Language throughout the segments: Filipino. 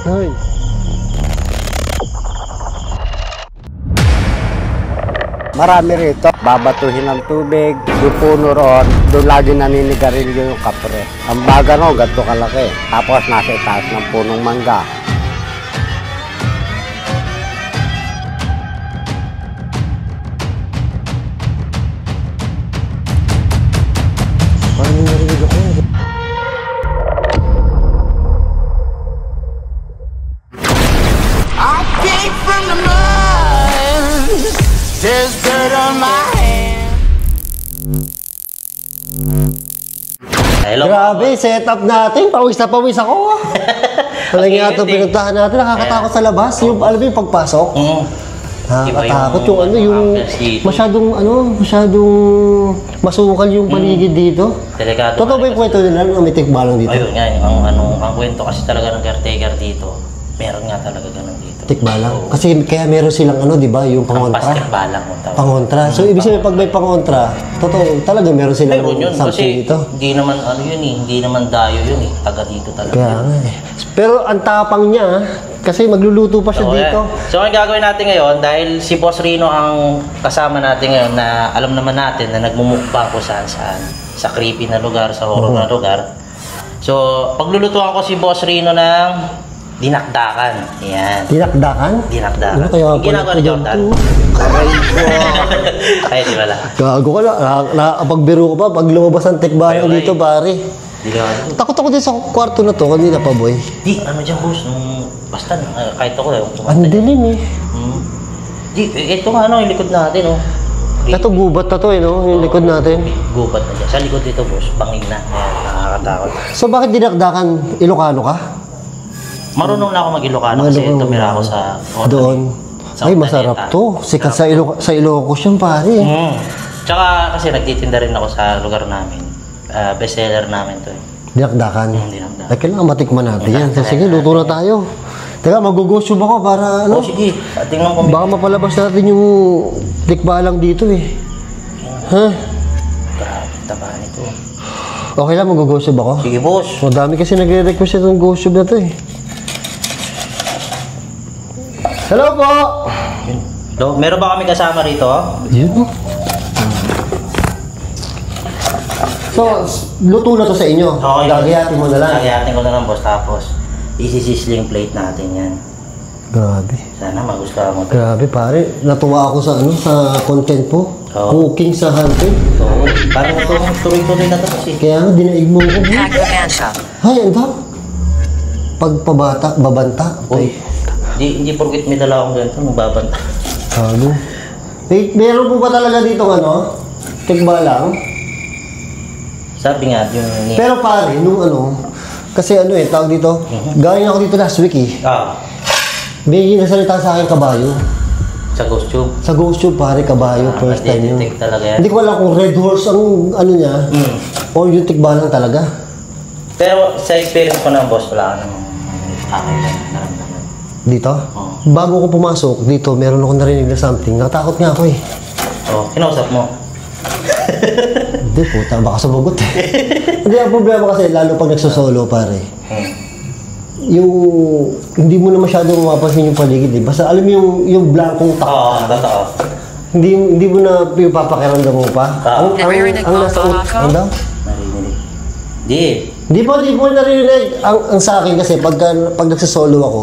Ay. Marami rito, babatuhin ng tubig, yung puno ron, doon lagi naninigarilyo yung kapre. Ang baga ron, ganito kalaki. Tapos nasa itaas ng punong mangga. Parang narinig ako. I came from the mud. There's dirt on my hand. Hello. Grabe, setup natin. Pawis na pawis ako. Wala nga ito pinuntahan natin. Nakakatakot sa labas. Yung, alam mo yung pagpasok? Nakakatakot yung ano, yung masyadong masukal yung paligid dito. Delikado. Totoo ba yung kwento nila ng may tikbalang dito? Ayun nga, ang kwento kasi talaga ng caretaker dito, meron nga talaga ganun dito. Tikbalang? Kasi kaya meron silang ano, di ba, yung pangontra? Tikbalang mo tawag. Pangontra. So, ibig sabihin pag may pangontra, totoo, talaga meron silang yun, something kasi dito. hindi naman ano yun eh, hindi naman dayo yun eh, taga dito talaga. Kaya nga eh. Pero ang tapang niya, kasi magluluto pa siya dito. So, ang gagawin natin ngayon, dahil si Boss Rino ang kasama natin ngayon na alam naman natin na nagmumukbang ko saan-saan, sa creepy na lugar, sa horror na lugar. So, paglulutuan ko si Boss Rino ng dinakdakan. Yan. Dinakdakan? Dinakdakan. Ano kaya yung ginagawa ni Jordan? Aray ko. Ay, di ba lang? Gago ka na. Nakapagbiro ka pa. Pag lumabas ang tikbalang dito, pare. Takot ako din sa kwarto na to. Kanina pa, boy. Di, ano dyan, boss? Basta, kahit ako yung Ang dilim eh. Di, ito nga, ano, yung likod natin, oh. Ito gubat na to eh, no? Yung likod natin. Gubat na dyan. Sa likod dito, boss, bangin na. Ayan, nakakatakot. So, bakit dinakdakan? Ilocano ka? Marunong na ako mag-Ilocano kasi tumira ako sa doon. Sa Ay, masarap to. Sikat sa Ilocos yan, pare. Tsaka kasi nagtitinda rin ako sa lugar namin. Bestseller namin to. Dinakdakan. Dinakdakan. Ay, kailangan matikman natin yan. So, sige, luto na tayo. Teka, mag-go-show ako para ano? Oh, sige. Tingnan ko. Baka mapalabas natin yung tikbalang dito eh. Ha? Grabe, taba nito. Okay lang, mag-go-show ako? Sige, boss. Madami kasi nagre-request itong go-show na to eh. Hello po! Hello, meron ba kami kasama rito? Yun po. So, luto na to sa inyo. Okay. Gagayatin mo na lang. Gagayatin ko na lang, boss. Tapos, isi-sizzling plate natin yan. Grabe. Sana magustuhan mo. Grabe pare. Natuwa ako sa ano, sa content po. Oo. Cooking sa hunting. So, parang tuloy-tuloy na to kasi. Kaya nga, dinaig mo ko. Ay, ang dam. Pagpabata, babanta. Uy, hindi porkit may dala akong ganito, magbabanta. Ano? Meron po ba talaga dito ano? Tikbalang? Sabi nga, yung... Pero pare, nung ano, kasi ano eh, tawag dito, galing ako dito last week eh. May nasalita sa akin kabayo. Sa Ghost Tube? Sa Ghost Tube pare, kabayo, first time yun. Talaga yan. Hindi ko alam kung Red Horse ang ano niya, o yung tikbalang talaga. Pero sa experience ko ng boss, wala ka namang naramdaman. Dito? Bago ko pumasok, dito, meron ako narinig na something. Natakot nga ako eh. Kinausap mo? Hindi, puta, baka sumagot eh. Hindi, ang problema kasi, lalo pag nagsosolo, pare. Yung, hindi mo na masyadong mapapansin yung paligid eh. Basta alam mo yung blankong takot. Oo, totoo. Hindi mo na papakiramdam mo pa. Ang nasa ano daw? Narinig. Hindi po narinig. Ang sa akin kasi, pag nagsosolo ako,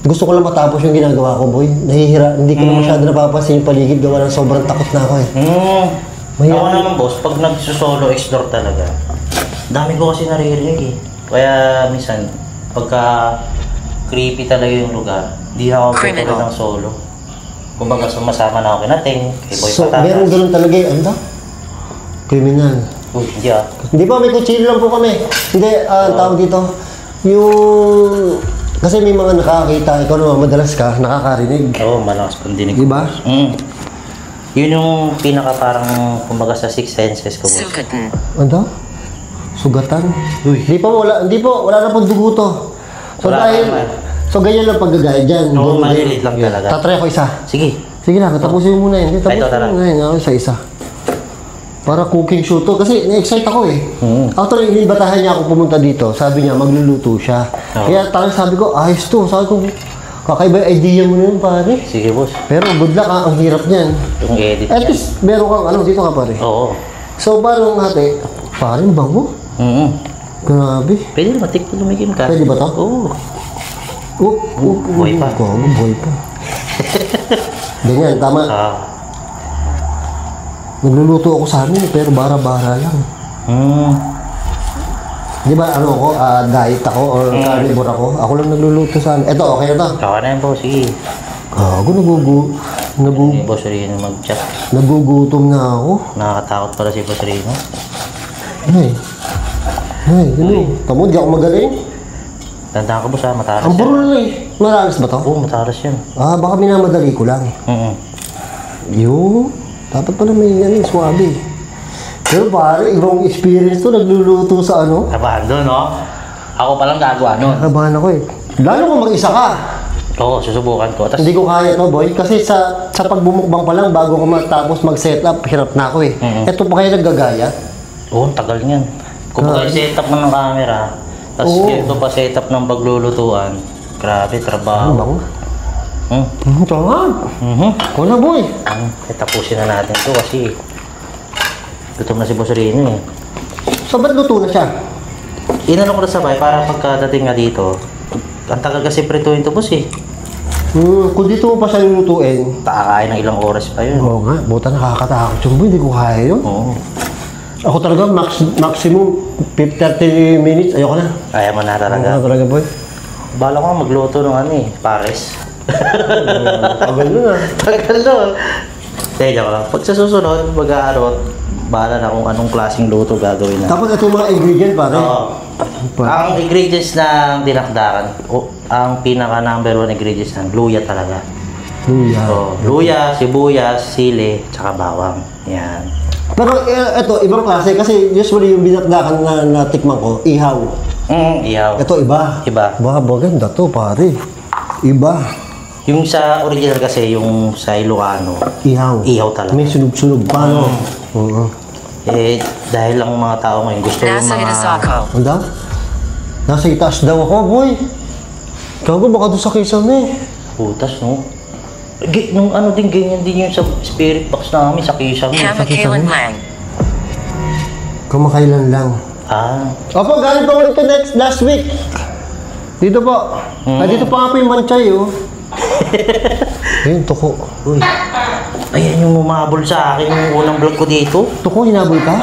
gusto ko lang matapos yung ginagawa ko, boy. Nahihira, hindi ko na masyado napapansin yung paligid. Gawa ng sobrang takot na ako eh. Ako naman boss, pag nagsusolo explore talaga, dami ko kasi naririnig eh. Kaya minsan, pagka creepy talaga yung lugar, di na ako pwede ng solo. Kumbaga sumasama na ako kinating, kay Boy So, Patatas. meron ganun talaga eh. Ano daw? Kriminal. Uy, hindi ah. Hindi pa, may kutsilyo lang po kami. Hindi, tawag dito. Yung... Kasi may mga nakakita, ikaw naman madalas ka, nakakarinig. Oo, malakas pang dinig. Diba? Yun yung pinaka parang, kumbaga sa six senses ko boss. Ano? Sugatan? Hindi po, wala na pong dugo to. So Wala dahil, naman. so ganyan lang paggagaya dyan. Oo, malilit lang talaga. Tatry ako isa. Sige. Sige lang, tapusin mo muna yun. Ito, tara. Tapusin mo na yun, sa isa. Para cooking show to. Kasi na-excite ako eh. Actually, inibatahan niya ako pumunta dito. Sabi niya, magluluto siya. Oo. Kaya talagang sabi ko, ayos to. Sabi ko, kakaiba yung idea mo na yun, pare. Sige, boss. Pero good luck ha, ang hirap niyan. Yung edit At niya. least, meron kang ano, dito ka pare. Oo. So, parang ate, parang bango. Grabe. Pwede naman, tikto lumikim ka. Pwede ba to? Oo. Buhay pa. Buhay pa. Ganyan, tama. Ah. Nagluluto ako sa amin, pero bara-bara lang. Di ba, ano ako, diet ako or carnivore ako? Ako lang nagluluto sa amin. Ito, okay na to. Kawa na yan, boss. Sige. Gago, Si Boss Rino mag-chat. nagugutom na ako. Nakakatakot pala si Boss Rino. Gano'n. Tamo, di ako magaling. Tandaan ka, boss, ha? Mataras Ang yan. buro na eh. Maralas ba to? Oo, mataras yan. Baka minamadali ko lang. Yun. Dapat pala may yan, swabe. Pero pare, ibang experience to, nagluluto sa ano. Kabahan doon, no? Ako palang gagawa nun. Nakabahan ako eh. Lalo kung mag-isa ka. Oo, susubukan ko. Tas, Hindi ko kaya to, boy. Kasi sa pagbumukbang pa lang, bago ko matapos mag-setup, hirap na ako eh. Ito pa kayo naggagaya. oo, ang tagal niyan. Kung Grabe. setup mo ng camera, tapos Oo. ganito pa setup ng paglulutuan, grabe, trabaho. Bango. Hmm. Tama. Mhm. Wala, boy. Tapusin na natin to kasi gutom na si Boss Rino eh. So, ba't luto na siya? Inano ko na sabay para pagkadating nga dito, ang tagal kasi prituin to, boss eh. Kung dito mo pa siya lulutuin, Pakakain ng ilang oras pa yun. oo nga, buta nakakatakot yung boy, hindi ko kaya yun. Oo. Ako talaga, maximum 30 minutes, ayoko na. Kaya mo na Ayoko talaga. na talaga, boy. Bala ko nga magluto ng ano eh, pares. Tagal na na. Tagal nun. Teka lang. Pag sa susunod, mag-aarot, bahala na kung anong klaseng luto gagawin na. Tapos ito mga ingredient, pare. Oo. Ang ingredients ng dinakdakan, ang pinaka number 1 ingredients ng luya talaga. Luya. So, luya, sibuyas, sili, tsaka bawang. Yan. Pero ito, ibang klase kasi usually yung binakdakan na natikman ko, ihaw. Ihaw. Ito iba. Iba. Maganda to, pare. Iba. Yung sa original kasi, yung sa Ilocano, Ihaw. ihaw talaga. May sunog-sunog pa, no? Oo. Eh, dahil lang mga tao ngayon gusto yung Nasa mga... Hinasako. Ano daw? Nasa itaas daw ako, boy. Gago, baka doon sa Quezon eh. Putas, no? Nung ano din, ganyan din yung sa spirit box namin sa kisang. Kamakailan lang. Kumakailan lang. Ah, Opo, galing pa ulit ito last week. Dito po. Dito pa nga po yung manchay, oh. Ayun, tuko. uy. Ayan yung umabol sa akin yung unang vlog ko dito. Tuko, hinabol ka?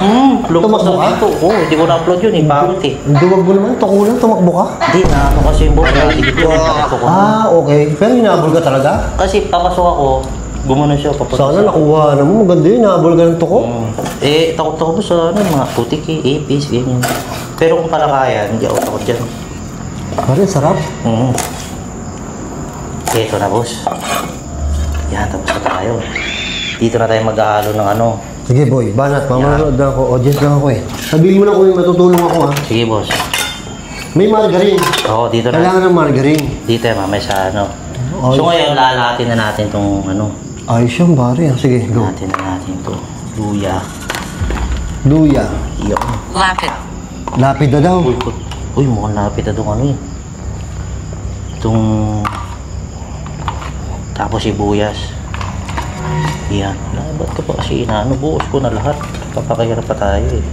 Lumabas Tumakbo na ka? dito. Oo, hindi ko na-upload yun eh. Bakit eh? Duwag mo naman, tuko lang, tumakbo ka? Hindi na ano kasi yung buhay natin dito. Nagkakito ko. Okay. Pero hinabol ka talaga? Kasi papasok ako, gumano siya papunta. Sana nakuha na mo. Maganda yun, hinabol ka ng tuko. Eh, takot ako sa ano, mga putik eh, apis, ganyan. Pero kung palakayan, hindi ako takot dyan. Pare, sarap. Ito na, boss. Yan, tapos na tayo. Dito na tayo mag-ahalo ng ano. Sige, boy. Banat, mamanood na ako. Audience lang ako eh. Sabihin mo na kung may matutulong ako, ha? Sige, boss. May margarine. Oo, dito na. Kailangan ng margarine. Dito eh, mamaya sa ano. Ayos. So ngayon, lalahatin na natin itong ano. Ayos yan, pare. Sige, go. Lalahatin na natin ito. Luya. Luya. Iyo. Lapid. Lapid na daw. Uy, mukhang lapit na itong ano eh. Itong... Tapos sibuyas. Yan. Ba't ka pa kasi inaano? Buos ko na lahat. Papakahirap pa tayo eh.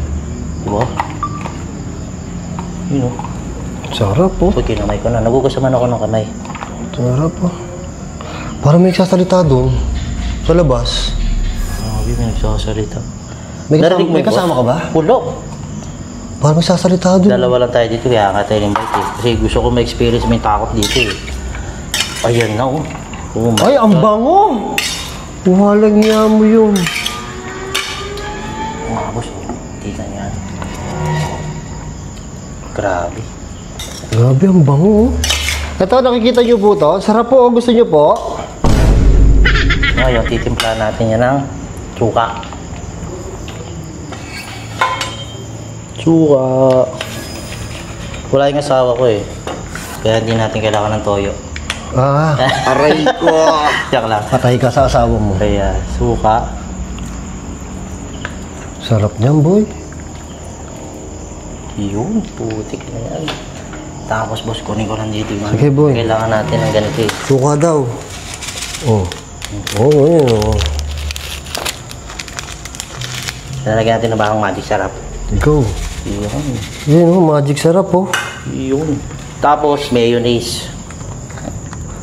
Diba? Yun o. Sarap, po. Pag kinamay ko na. Nagugasaman ako ng kamay. Sarap, po. Parang may nagsasalita doon. Sa labas. Grabe, may nagsasalita. May kasama ka ba? Wala. Parang may sasalita doon. Dalawa lang tayo dito, kaya nga tayo invite eh. Kasi gusto ko ma-experience may takot dito eh. Ayan na oh. Oh my Ay, ang God. bango! Walang niya mo yun. Mga boss, tita niyan. Grabe. Grabe, ang bango. Ito, nakikita niyo po to. Sarap po, gusto niyo po. Ngayon, titimpla natin yan ng suka. Suka. Wala yung asawa ko eh. Kaya hindi natin kailangan ng toyo. Aray ko. Tiyak lang. Patay ka sa asawa mo. Kaya suka. Sarap niyan, boy. Yun, putik na yan. Tapos boss, kunin ko lang dito yung Sige, boy. kailangan natin ng ganito eh. Suka daw. Oh. Oo, yun, oh. Lalagyan natin ng bakang magic sarap. Go. Yun. Yun, oh, magic sarap, oh. Yun. Tapos, mayonnaise.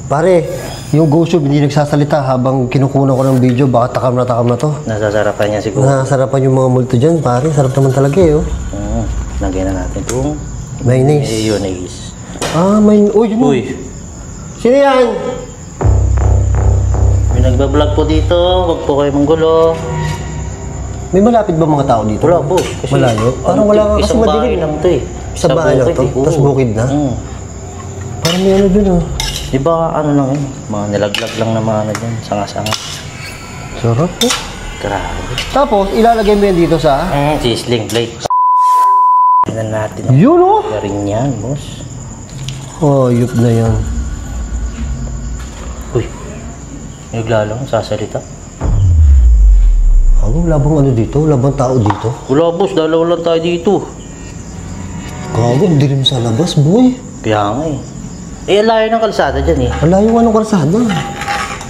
Pare, yung GoShop hindi nagsasalita habang kinukunan ko ng video, baka takam na to. Nasasarapan niya siguro. Nasasarapan yung mga multo dyan, pare. Sarap naman talaga, eh, oh. Lagyan na natin itong Mayonnaise. mayonnaise. Ah, may... Uy, yun. Uy, Sino yan? may nagbablog po dito. Huwag po kayo manggulo. May malapit ba mga tao dito? Wala boss. Kasi Malayo? Parang wala ka kasi isang bahay madilim. lang to eh. Sa bahay lang to? Tapos bukid na? Parang may ano dun, oh. Di ba ano lang yun? Mga nilaglag lang na mga ano dyan. Sanga-sanga. Sarap, oh. Grabe. Tapos, ilalagay mo yan dito sa... Sizzling plate. Tignan natin. Yun, oh! Garing yan, boss. Oh, yup na yan. Uy. May naglalang, sasalita. Wala bang ano dito? Wala bang tao dito? Wala boss, dalawa lang tayo dito. Gago, dilim sa labas, boy. Kaya nga eh. Eh, layo ng kalsada dyan eh. Wala yung anong kalsada.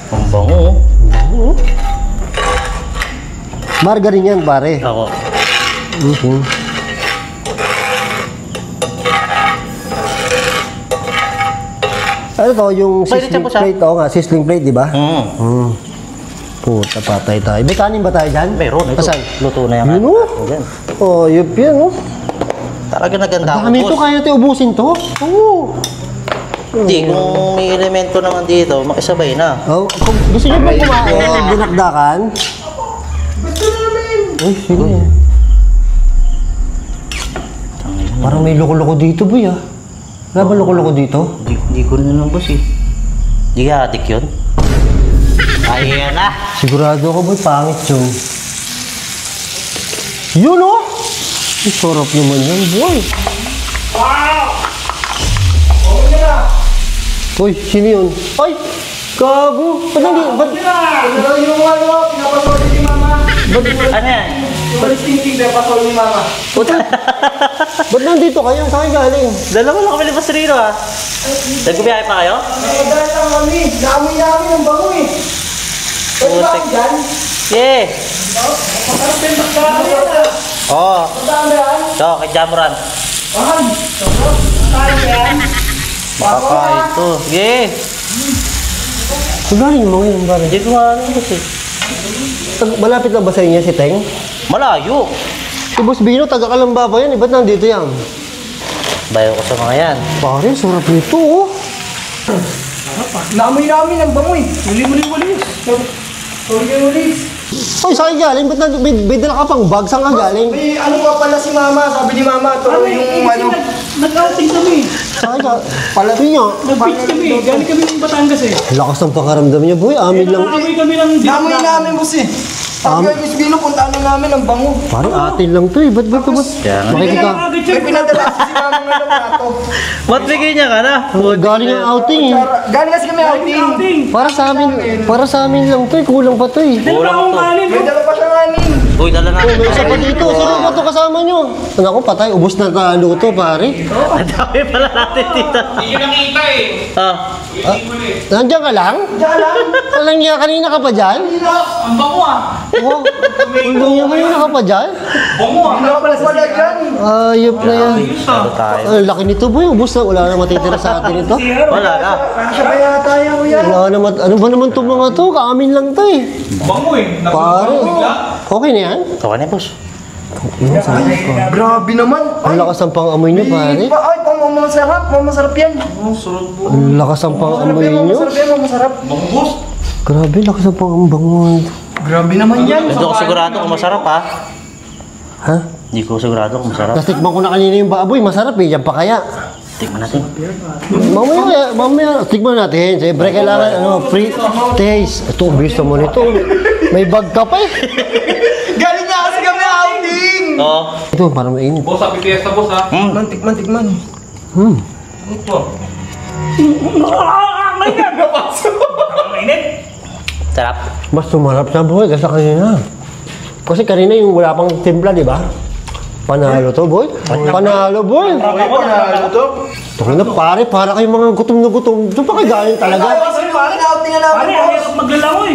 Ang bango. Bango. Margarine yan, pare. Ako. Ano to, yung Pwede sizzling siya po siya. plate? Oo nga, sizzling plate, di ba? Puta, patay tayo. May kanin ba tayo dyan? Meron. Ito. Asan? Luto na yan. Yun, oh. Yan. Oh, yup yan, oh. Talaga naganda ako, Dami to, boss. kaya natin ubusin to. Oo. Hindi, kung may elemento naman dito, makisabay na. Oh, kung gusto nyo ba kumain, dinakdakan? Uy, sige. Parang may loko-loko dito, boy, ah. Wala ba loko-loko dito? Hindi ko rin alam, boss eh. Di ka adik yun? Ayan na! Sigurado ako, boy, pangit yun. Yun, oh! Ang sarap naman yan, boy. Uy, sino yun? Ay! Gago! Ba't nandi? Ba't? Yung ano, pinapasol ni mama. Ano yan? Balis thinking, pinapasol ni mama. Ba't nandito kayo? Saan kayo galing? Dalawa lang kami ni Boss Rino ah. Nagbibiyahe pa kayo? Nagdala lang kami. Naamoy namin ang bango eh. Pwede ba ako dyan? Yeah! Parang pinag ka kami na. Oo. Magdaan ba yan? So, kay Jamuran. Mahal. Kaya ba yan? Makakain to. Yeah! Saan galing mo ngayon, pare? Hindi ko nga alam, boss eh. Malapit lang ba sa inyo si Teng? Malayo. Si Boss Bino, taga-Kalamba pa yan. Ba't nandito yan? Bayo ko sa mga yan. Pare, sarap nito, oh. Naamoy namin ang bango eh. Muli-muli-muli. Muli-muli. Ay, saan ka galing? Ba't may dala ka pang bag? Saan ka galing? May ano pa pala si mama. Sabi ni mama, ito yung ano. Nag-outing kami. Saan ka? Pala niya. Nag-beach kami. Galing kami ng Batangas eh. Lakas ng pakaramdam niya, boy. Amin lang. Nakakamoy kami ng Naamoy namin boss eh. Sabi ni Bino, puntaan na namin ang bango. Pare, atin lang to eh. Ba't Kaya nga. makikita? May pinadala si mama ng ano plato. Ba't bigay niya ka na? Galing ang outing eh. Galing kasi kami outing. outing. Para sa amin lang to eh. Kulang pa to eh. Dala pa akong kanin. May dala pa siya kanin. Uy, dala na. May isa pa dito. Sino ba to kasama nyo? Naku, patay. Ubus na talo to, pare. Ang dami pala natin dito. Hindi ko nakita eh. Ah. Nandiyan ka lang? Diyan lang. Walang niya, kanina ka pa dyan? Ang bango ah. Oh, walang niya, kanina ka pa dyan? Bango ah. Wala pala sa dyan. Ayop na yan. Ano tayo? Ang laki nito, boy. Ubus na. Wala na matitira sa atin ito. Wala na. Siya ba yata yan kuya? Wala na ano ba naman itong mga to? Kaamin lang to eh. Bango eh. Pare. Okay na yan? Kawan niya, boss. Grabe naman. Ang lakas ng pang-amoy nyo, pare. Ay, masarap. Masarap yan. Ang lakas ng pang-amoy nyo. Masarap yan, masarap. Grabe, lakas ng pang-amoy. Grabe naman yan. Hindi ko sigurado kung masarap ha. Ha? Hindi ko sigurado kung masarap. Natikman ko na kanina yung baboy. Masarap eh. Yan pa kaya. Tikman natin. Mamaya, tikman natin. Siyempre, kailangan, free taste. Ito, gusto mo nito. May bag ka pa eh. Galing nga kasi kami outing. Oo. Ito, parang mainit. Boss, happy fiesta boss ha. Mantik-man. Ito. Mainit. Sarap. Mas sumarap na buhay kasi kanina. Kasi kanina yung wala pang timpla, di ba? Panalo to, boy. Panalo, boy. Panalo to. Tungin na, pare, para kayong mga gutom na gutom. Doon pa kayo galing talaga. Kasi pare, outing na Pare, ang hirap maglalangoy.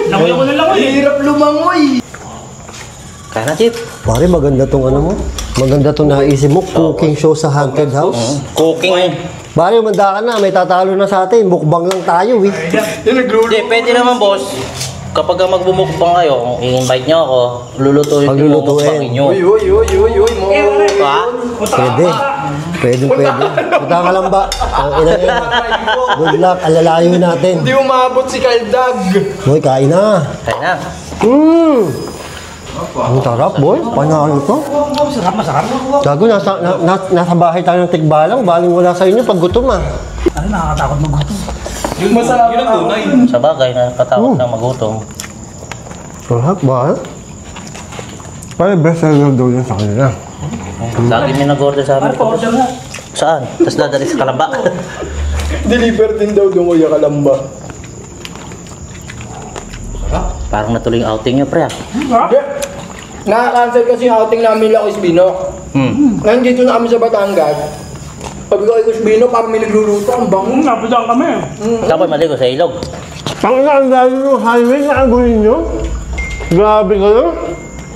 Langoy ako ng langoy. Hirap lumangoy. Kaya na, Chip. Pare, maganda tong ano mo. Maganda tong naisip mo. Cooking show sa haunted house. Cooking. Pare, manda ka na. May tatalo na sa atin. Mukbang lang tayo, eh. Yung nagluluto. Hindi, pwede naman, boss. Kapag magbumukbang kayo, kung i-invite nyo ako, lulutuin ko yung Paglulutuin. mukbangin nyo. Uy. Ha? Pwede. Pwede. Punta ka lang ba? Ang ina yan. Good luck. Alalayo natin. Hindi umabot si Kaldag. Boy, kain na. Kaya na. Ang sarap, boy. Panalo to. Masarap. Gago, nasa bahay tayo ng tigbalang. Baling wala sa inyo pag gutom, ah. Ano, nakakatakot magutom. Masarap Yun ang tunay. Sa bagay, nakakatakot na magutom. Sarap ba? Pare, best seller daw yan sa kanila. Lagi may nag-order sa amin. Pare, pa-order na. Saan? Tapos dadali sa Kalamba. Deliver din daw doon Kuya Kalamba. Parang natuloy yung outing nyo, pre. Na-cancel kasi yung outing namin lang Isbino. Nandito na kami sa Batangas. Sabi ko kay Isbino, parang may nagluluto. Ang bango. Napunta kami. Tapos maligo sa ilog. Ang layo yung highway na agulin nyo. Grabe kayo.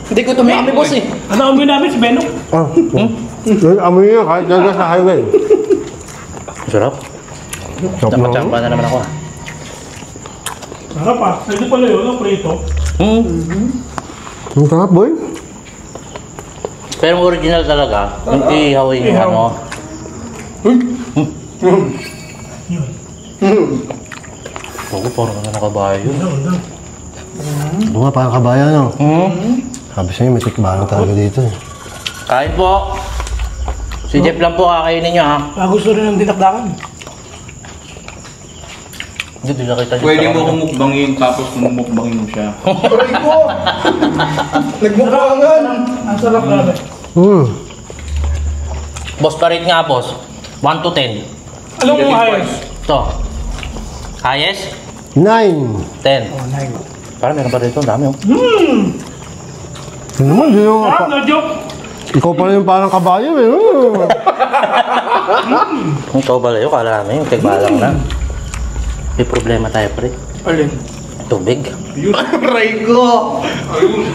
Hindi ko tumami, boss eh. Ano amoy namin si Benok? Yung amoy nyo kahit nandun sa highway. Sarap. Sarap na. Champa na naman ako. Sarap ah. Pwede pala yun, no? Prito. Ang sarap, boy. Pero ang original talaga, yung ihawin yung Ihaw. ano. Oo, parang nakabayo yun. Oo nga, parang kabayan, no? Sabi sa'yo, may tikbalang talaga dito, eh. Kain po. Si Jeff lang po kakainin nyo, ha? Gusto rin ng dinakdakan. Hindi nakita niyo. Pwede mo kumukbangin tapos kumukbangin mo siya. Aray ko! Nagmukhangan! Ang sarap grabe. Boss, pa-rate nga, boss. 1 to 10. Anong mo highest? Ito. Highest? 9. 10. Parang meron pa rito, ang dami, oh. Ano naman, di yung... Ah, no joke. Ikaw pala yung parang kabayo, eh. Yung tobal yun, kala namin, yung tigbalang na. May problema tayo, pre. Alin? Tubig. Aray ko!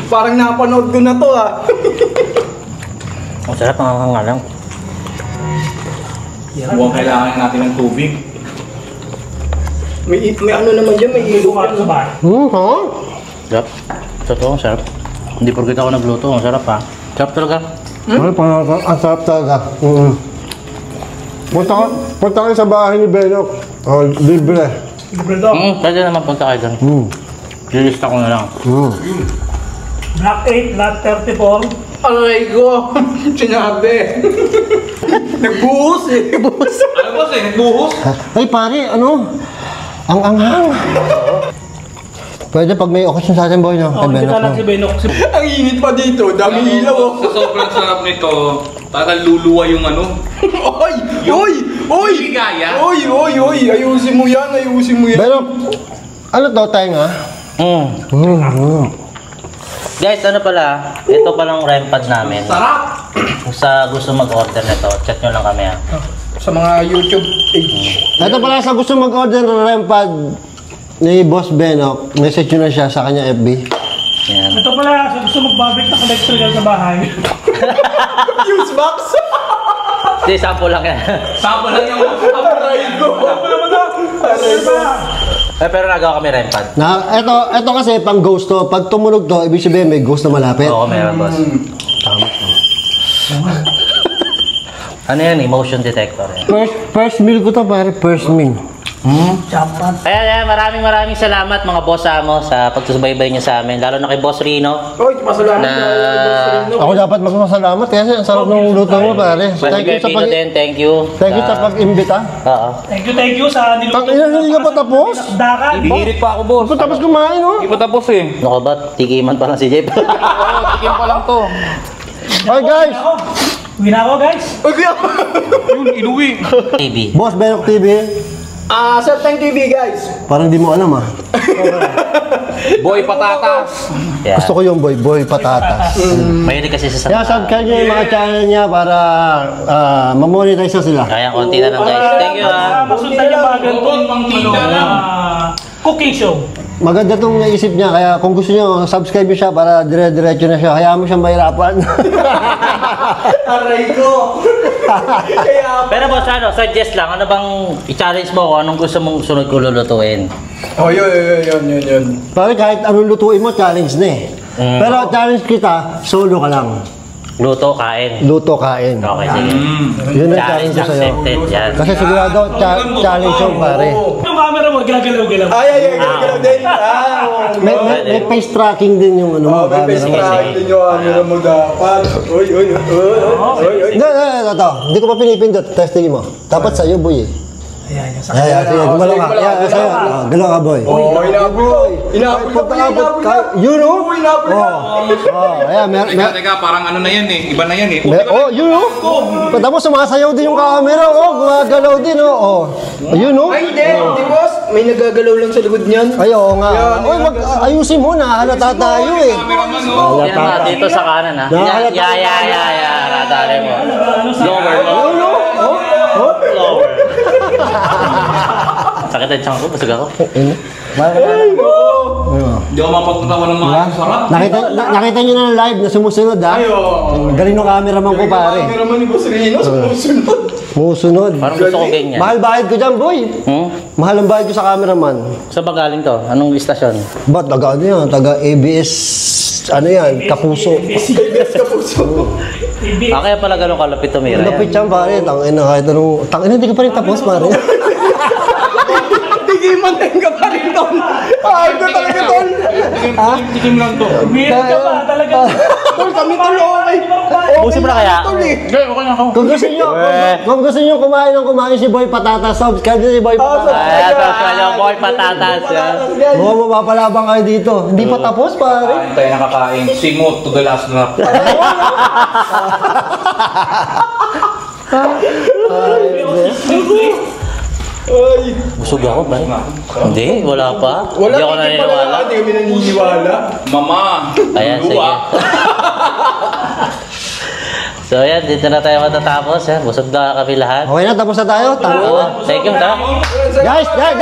Parang napanood ko na to ah. Ang sarap, ang lang. Mukhang kailangan natin ng tubig. May ano naman dyan, may ilog. Bukas sa bahay. Ha? Sarap. Totoo, ang sarap. Hindi porkit ako nagluto, ang sarap, ha? Sarap talaga. Ay, parang ang sarap talaga. Punta kayo sa bahay ni Benok. Oh, libre. Libre daw. Pwede naman punta kayo doon. Lilista ko na lang. Black 8, lot 34. Aray ko! Sinabi. Nagbuhos eh. Nagbuhos. Ano ba sa'yo? Nagbuhos? Ay, pare, ano? Ang anghang. Pwede pag may okasyon sa atin, boy, no? Oh, Kay hindi Benok, ka lang no? si Benok. Ang init pa dito. Dami ilaw oh. Sa sobrang sarap nito, parang luluwa yung ano. Oy! Oy! Oy! Ligaya. Oy! Oy! Oy! Ayusin mo yan! Ayusin mo yan! Benok, ano to, tenga? Guys, ano pala? Ito palang rempad namin. Sarap! Kung sa gusto mag-order nito, chat nyo lang kami, ha? Sa mga YouTube page. Ito pala sa gusto mag-order ng rempad ni Boss Benok, message nyo na siya sa kanya FB. Yan. Ito pala, sa gusto magbabrik na electrical sa bahay. Fuse box! Hindi, sample lang yan. Sample lang yung Aray ko! Aray ko! Pero nagawa kami rempad. Ito kasi pang ghost to. Pag tumunog to, ibig sabihin may ghost na malapit. Oo, meron, boss. Tama. Ano yan, motion detector yan. First meal ko to, pare. First meal. Champan. Kaya maraming salamat mga boss Amo sa pagsusubaybay niyo sa amin. Lalo na kay Boss Rino. Oy! Pasalamat Na- na Ako dapat magpasalamat kasi ang sarap ng luto mo, pare. Thank you din, thank you. Thank you sa pag-imbita. Oo. Thank you sa niluto. Tang ina, hindi ka pa tapos? Dakan. Hihirit pa ako, boss. Hindi pa tapos kumain, oh. Hindi pa tapos eh. Ano ka ba? Tikiman pa lang si Jeff. Tikim pa lang to. Hi guys! Uwi na ako, guys. Oy! Kuya! Yun, inuwi. TV. Boss Benok TV. Septang TV guys. Parang di mo alam ah. Boy Patatas. Yeah. Gusto ko yung boy patatas. Mahilig kasi sa Kaya subscribe nyo yung mga channel niya para mamonetize na sila. Kaya konti na lang guys. Thank you ah. Masundan yung mga ganitong cooking show. Maganda itong naisip niya, kaya kung gusto nyo, subscribe nyo siya para dire-diretso na siya. Hayaan mo siyang mahirapan. Aray ko. Kaya Pero boss, ano, suggest lang, ano bang i-challenge mo kung anong gusto mong sunod ko lulutuin? oh, yun. Pare, kahit anong lutuin mo, challenge na eh. Pero challenge kita, solo ka lang. Luto, kain. Luto, kain. Okay, sige. Yun ang challenge ko sa'yo. accepted, yan. Kasi sigurado, challenge yun, pare. Yung camera mo, gagalaw-galaw. Ay, galaw din. May face tracking din yung ano mo. May face tracking din yung camera mo dapat. Uy. Hindi, ito. Hindi ko pa pinipindot. Testingin mo. Dapat sa'yo, boy eh. Ayan, Ayan, sige, gumalaw ka. Ayan, sa'yo. Galaw ka, boy. Inabot ka. You know? Ayan, Teka, parang ano na yan eh. Iba na yan eh. you know? Tapos sumasayaw din yung camera, gumagalaw din, you know? Ay, hindi boss. May nagagalaw lang sa likod niyan. Ay, oo nga. Ayusin mo na, halata tayo eh. Cameraman oh. Yan na, dito sa kanan ha. Radari mo. Lower. Sakit ang tiyan ko, busog ako. Hindi ako mapagtatawa ng mga sarap. Nakita nyo na live na sumusunod ha? Galing ng cameraman ko pare. Cameraman ni Boss Rino, sumusunod. Sumusunod. Parang gusto ko ganyan. Mahal bayad ko dyan boy. Mahal ang bayad ko sa cameraman. Saan ba galing to? Anong istasyon? Ba't taga ano yan? Taga ABS, ano yan? Kapuso. ABS Kapuso. Kaya pala ganun kalapit tumira yan. Lapit yan pare. Tangina kahit anong... Tangina hindi ka pa rin tapos pare. Tigiman din ka pa rin doon. Ay, ito talaga doon. Tikim lang to. Weird ka ba talaga? Tol, kami tuloy. Busin mo na kaya? Kung gusto nyo kumain si Boy Patatas, subscribe nyo si Boy Patatas. Ay, subscribe yung Boy Patatas. Oo, mapapalabang kayo dito. Hindi pa tapos pare. Kain tayo nakakain. Simot to the last drop. Busog ako ba? Hindi, wala pa. Wala, Hindi ako naniniwala. Hindi kami naniniwala. Mama, ayan, sige. So ayan, dito na tayo matatapos. Busog na kami lahat. Okay na, tapos na tayo. Thank you, ta. Guys, teka.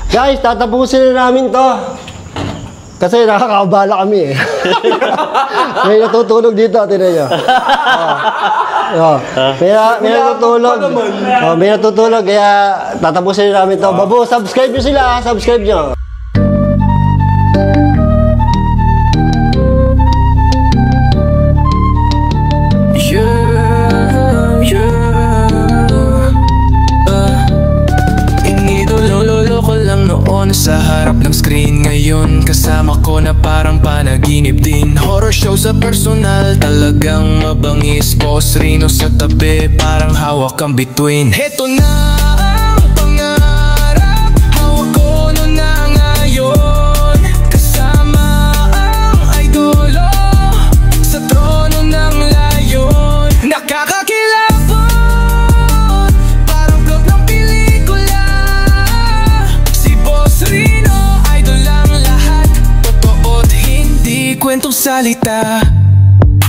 Guys, tatapusin na namin to. Kasi nakakabala kami eh. May natutulog dito, tinan nyo. May natutulog. May natutulog, kaya tatapusin na namin to. Babu, subscribe nyo sila, subscribe nyo. Sa harap ng screen ngayon, kasama ko na parang panaginip din. Horror show sa personal, talagang mabangis. Boss Rino sa tabi, parang hawak ang between. Heto na ang pangarap, hawak ko no na ngayon. Kasama ang idolo, sa trono ng layon. Nakakakilabot, parang vlog ng pelikula. Si Boss Rino, idol lang lahat. Totoo't hindi kwentong salita.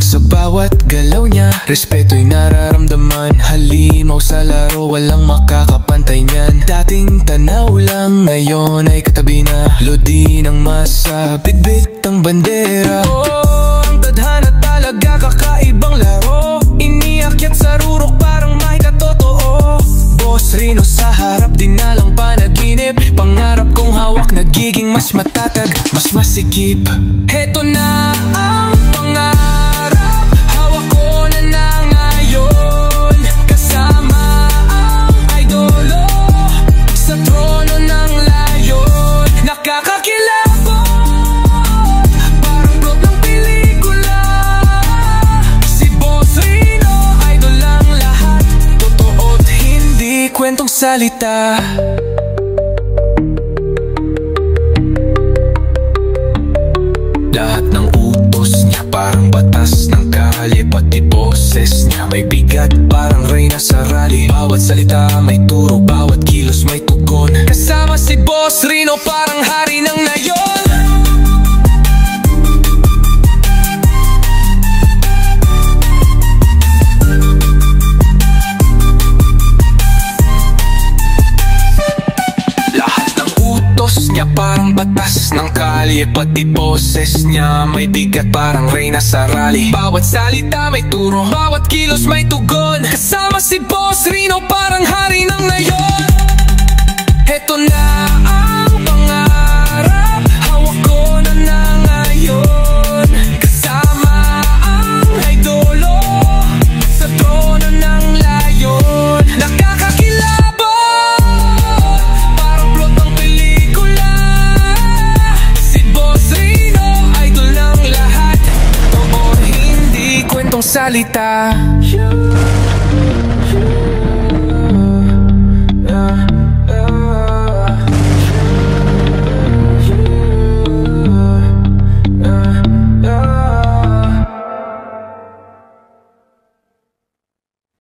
Sa bawat galaw niya, respeto'y nararamdaman. Halimaw sa laro, walang makakapantay niyan. Dating tanaw lang, ngayon ay katabi na. Lodi ng masa, bitbit ang bandera. Oh, ang tadhana talaga, kakaibang laro. Iniakyat sa rurok, parang may katotoo. Boss Rino sa harap, di na lang panaginip. Pangarap kong hawak, nagiging mas matatag, mas masikip. Heto na ang pangarap, hawak ko na ngayon. Kasama ang idolo, sa trono ng layon. Nakakakilabot, parang vlog ng pelikula. Si Boss Rino, idol lang lahat. Totoo't hindi kwentong salita. Lahat ng utos niya parang batas ng kalye, pati boses niya may bigat parang reyna sa Detalye pati boses niya may bigat parang reyna sa rally. Bawat salita may turo, bawat kilos may tugon. Kasama si Boss Rino parang hari ng ngayon. Heto na ang pangarap, hawak ko na ngayon. Kasama ang idolo sa trono ng layon. Nakakakilabot, parang plot ng pelikula. Si Boss Rino, idol ng lahat. Oo, hindi kwentong salita.